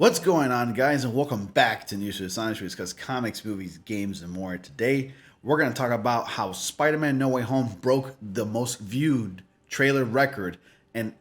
What's going on, guys, and welcome back to News for the Sonic Streets, because comics, movies, games, and more. Today, we're going to talk about how Spider-Man No Way Home broke the most viewed trailer record and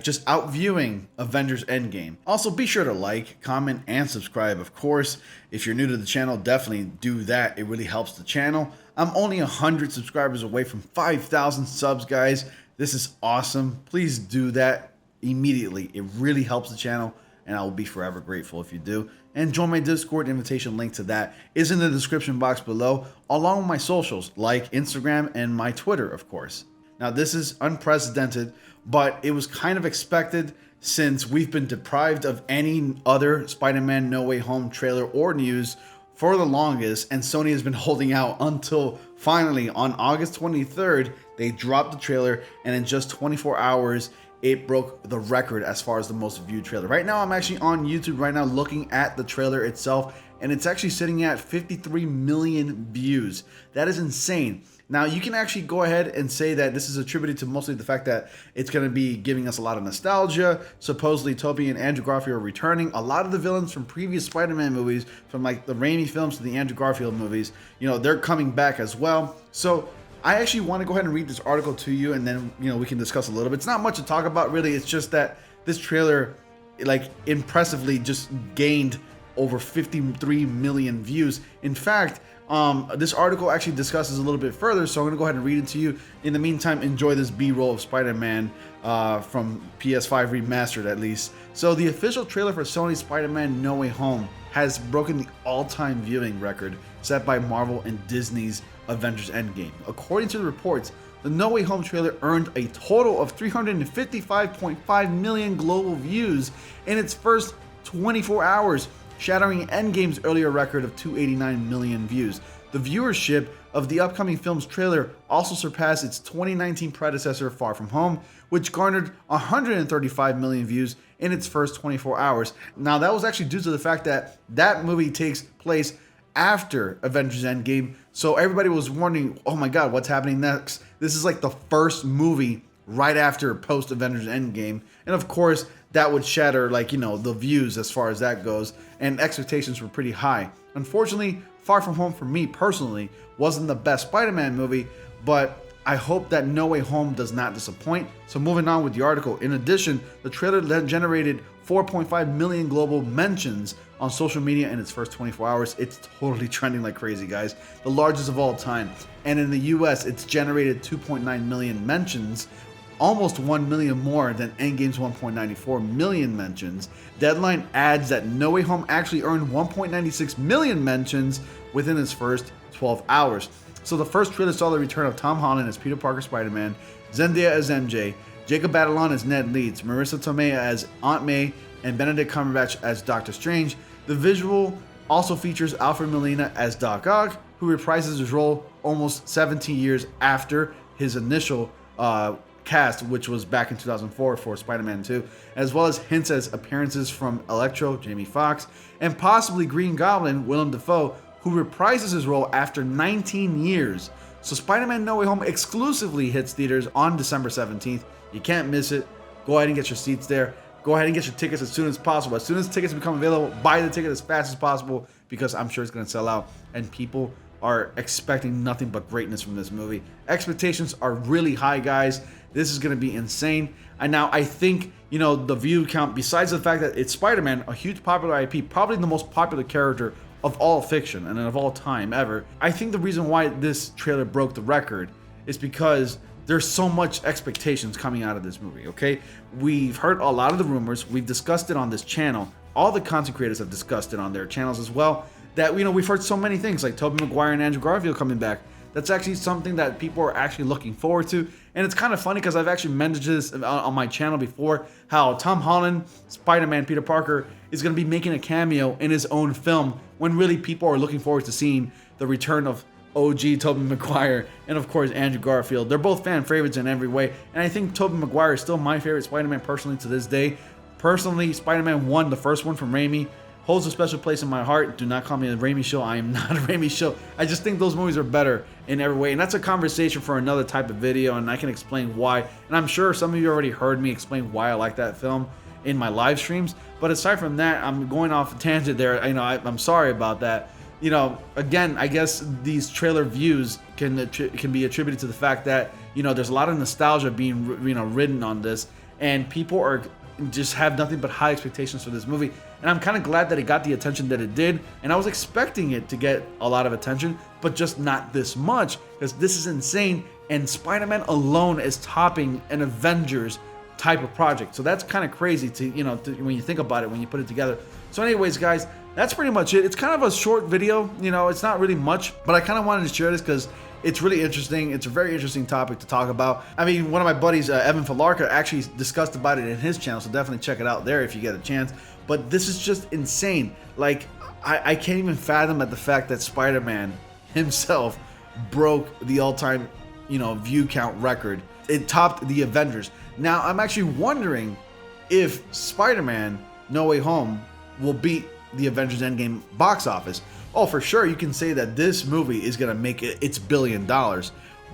just outviewing Avengers Endgame. Also, be sure to like, comment, and subscribe, of course. If you're new to the channel, definitely do that. It really helps the channel. I'm only 100 subscribers away from 5,000 subs, guys. This is awesome. Please do that immediately. It really helps the channel, and I will be forever grateful if you do. And join my Discord. Invitation link to that is in the description box below, along with my socials like Instagram and my Twitter, of course. Now, this is unprecedented, but it was kind of expected since we've been deprived of any other Spider-Man No Way Home trailer or news for the longest, and Sony has been holding out until finally on August 23rd, they dropped the trailer, and in just 24 hours, it broke the record as far as the most viewed trailer. Right now, I'm actually on YouTube right now looking at the trailer itself, and it's actually sitting at 53 million views. That is insane. Now, you can actually go ahead and say that this is attributed to mostly the fact that it's going to be giving us a lot of nostalgia. Supposedly, Tobey and Andrew Garfield are returning. A lot of the villains from previous Spider-Man movies, from like the Raimi films to the Andrew Garfield movies, they're coming back as well. So I actually want to go ahead and read this article to you, and then we can discuss a little bit. It's not much to talk about, really. It's just that this trailer, impressively just gained over 53 million views. In fact, this article actually discusses a little bit further, so I'm gonna go ahead and read it to you. In the meantime, enjoy this B-roll of Spider-Man from PS5 Remastered, at least. So the official trailer for Sony's Spider-Man No Way Home has broken the all-time viewing record set by Marvel and Disney's Avengers Endgame. According to the reports, the No Way Home trailer earned a total of 355.5 million global views in its first 24 hours, shattering Endgame's earlier record of 289 million views. The viewership of the upcoming film's trailer also surpassed its 2019 predecessor, Far From Home, which garnered 135 million views in its first 24 hours. Now, that was actually due to the fact that that movie takes place after Avengers Endgame, so everybody was wondering, oh my god, what's happening next? This is like the first movie right after post Avengers Endgame, and of course that would shatter the views as far as that goes, and expectations were pretty high. Unfortunately, Far From Home for me personally wasn't the best Spider-Man movie, but I hope that No Way Home does not disappoint. So moving on with the article, in addition, the trailer then generated 4.5 million global mentions on social media in its first 24 hours. It's totally trending like crazy, guys. The largest of all time. And in the US, it's generated 2.9 million mentions, almost 1 million more than Endgame's 1.94 million mentions. Deadline adds that No Way Home actually earned 1.96 million mentions within its first 12 hours. So the first trailer saw the return of Tom Holland as Peter Parker Spider-Man, Zendaya as MJ, Jacob Batalon as Ned Leeds, Marissa Tomei as Aunt May, and Benedict Cumberbatch as Doctor Strange. The visual also features Alfred Molina as Doc Ock, who reprises his role almost 17 years after his initial cast, which was back in 2004 for Spider-Man 2, as well as hints as appearances from Electro, Jamie Foxx, and possibly Green Goblin, Willem Dafoe, who reprises his role after 19 years. So Spider-Man No Way Home exclusively hits theaters on December 17th. You can't miss it. Go ahead and get your seats there. Go ahead and get your tickets as soon as possible. As soon as tickets become available, buy the ticket as fast as possible, because I'm sure it's going to sell out, and people are expecting nothing but greatness from this movie. Expectations are really high, guys. This is going to be insane. And now I think, the view count, besides the fact that it's Spider-Man, a huge popular IP, probably the most popular character of all fiction and of all time ever, I think the reason why this trailer broke the record is because there's so much expectations coming out of this movie, okay? We've heard a lot of the rumors. We've discussed it on this channel. All the content creators have discussed it on their channels as well, that, we've heard so many things, like Tobey Maguire and Andrew Garfield coming back. That's actually something that people are actually looking forward to. And it's kind of funny because I've actually mentioned this on my channel before, how Tom Holland, Spider-Man, Peter Parker, is going to be making a cameo in his own film, when really people are looking forward to seeing the return of OG Tobey Maguire and, of course, Andrew Garfield. They're both fan favorites in every way, and I think Tobey Maguire is still my favorite Spider-Man personally to this day. Personally, Spider-Man 1, the first one from Raimi, holds a special place in my heart. Do not call me a Raimi show. I am not a Raimi show. I just think those movies are better in every way, and that's a conversation for another type of video, and I can explain why. And I'm sure some of you already heard me explain why I like that film. in my live streams. But aside from that, I'm going off a tangent there. I'm sorry about that. Again, I guess these trailer views can be attributed to the fact that there's a lot of nostalgia being ridden on this, and people are just have nothing but high expectations for this movie. And I'm kind of glad that it got the attention that it did, and I was expecting it to get a lot of attention, but just not this much, because this is insane, and Spider-Man alone is topping an Avengers type of project. So that's kind of crazy to when you think about it, when you put it together. So anyways, guys, that's pretty much it. It's kind of a short video, it's not really much, but I kind of wanted to share this because it's really interesting. It's a very interesting topic to talk about. I mean, one of my buddies, Evan Falarka, actually discussed about it in his channel, so definitely check it out there if you get a chance. But this is just insane. Like, I can't even fathom at the fact that Spider-Man himself broke the all-time, view count record. It topped the Avengers. Now, I'm actually wondering if Spider-Man No Way Home will beat the Avengers Endgame box office. Oh, for sure, you can say that this movie is going to make its $1 billion.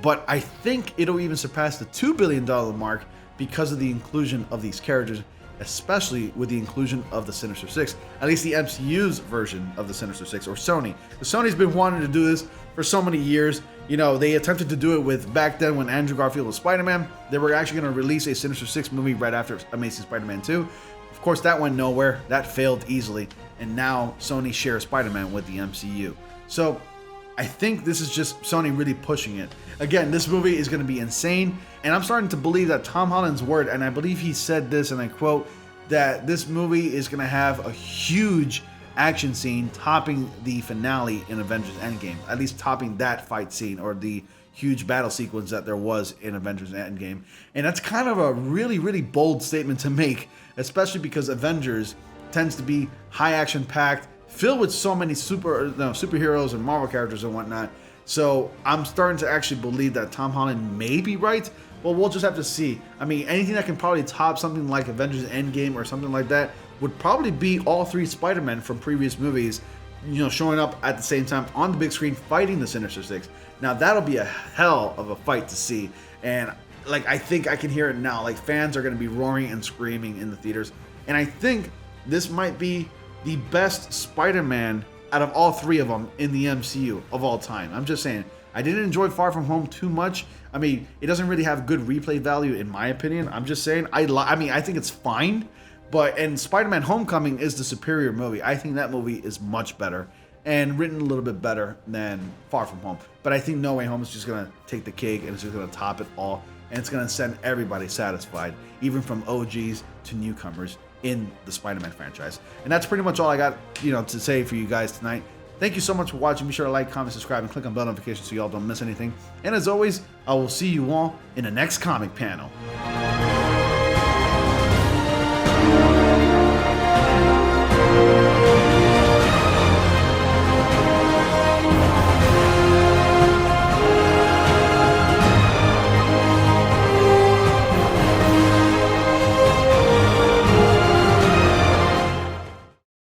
But I think it'll even surpass the $2 billion mark because of the inclusion of these characters, especially with the inclusion of the Sinister Six, at least the MCU's version of the Sinister Six, or Sony. Because Sony's been wanting to do this for so many years. They attempted to do it with back then when Andrew Garfield was Spider-Man. They were actually going to release a Sinister Six movie right after Amazing Spider-Man 2. Of course, that went nowhere. That failed easily. And now Sony shares Spider-Man with the MCU. So I think this is just Sony really pushing it. Again, this movie is going to be insane. And I'm starting to believe that Tom Holland's word, and I believe he said this, and I quote, that this movie is going to have a huge action scene topping the finale in Avengers Endgame. At least topping that fight scene, or the huge battle sequence that there was in Avengers Endgame. And that's kind of a really, really bold statement to make, especially because Avengers tends to be high action packed, filled with so many superheroes and Marvel characters and whatnot. So I'm starting to actually believe that Tom Holland may be right, but we'll just have to see. I mean, anything that can probably top something like Avengers Endgame or something like that would probably be all three Spider-Men from previous movies, showing up at the same time on the big screen fighting the Sinister Six. Now that'll be a hell of a fight to see, and I think I can hear it now. Like, fans are going to be roaring and screaming in the theaters, and I think this might be the best Spider-Man out of all three of them in the MCU of all time. I'm just saying. I didn't enjoy Far From Home too much. I mean, it doesn't really have good replay value in my opinion. I'm just saying. I think it's fine, and Spider-Man Homecoming is the superior movie. I think that movie is much better and written a little bit better than Far From Home. But I think No Way Home is just going to take the cake, and it's just going to top it all. And it's going to send everybody satisfied, even from OGs to newcomers in the Spider-Man franchise. And that's pretty much all I got, to say for you guys tonight. Thank you so much for watching. Be sure to like, comment, subscribe, and click on bell notifications so y'all don't miss anything. And as always, I will see you all in the next comic panel.